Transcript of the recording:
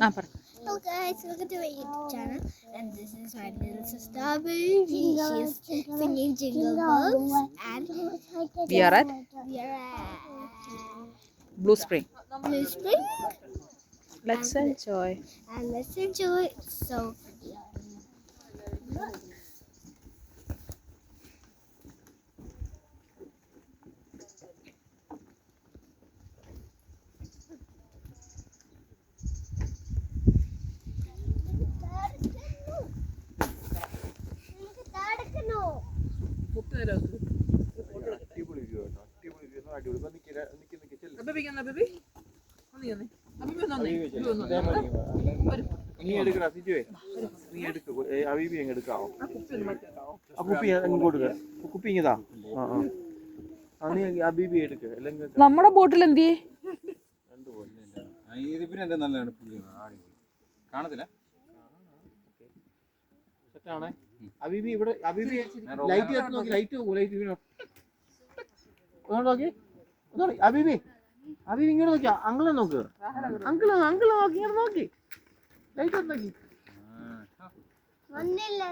Hello guys, welcome to my YouTube channel, and this is my little sister Baby. She's singing Jingle Bells, and We are at we are at Blue Spring. Blue Spring, Let's enjoy. and let's enjoy. So, നീ എടുക്കടാ സിജുവേ, നീ എടുക്ക. അബീബി അങ്ങ് എടുക്കാവോ? ആ കുപ്പി അങ്ങ് കൊടുക്ക. കുപ്പി ഇങ്ങതാ. നീ അബീബി എടുക്ക. അല്ലെങ്കിൽ നമ്മുടെ ബോട്ടിൽ എന്തിയേ? കാണത്തില്ല. സെറ്റാണേ. അബീബി ഇവിടെ, അബീബി ലൈറ്റ് കത്തി നോക്കി. ലൈറ്റ് നോക്കി. അബീബി, അബീബി ഇങ്ങോട്ട് നോക്കിയാ. അങ്കിളെ നോക്ക്. അങ്കിള് നോക്കി, ഇങ്ങോട്ട് നോക്കി. ലൈറ്റ് കത്തി നോക്കി. കണ്ടില്ല.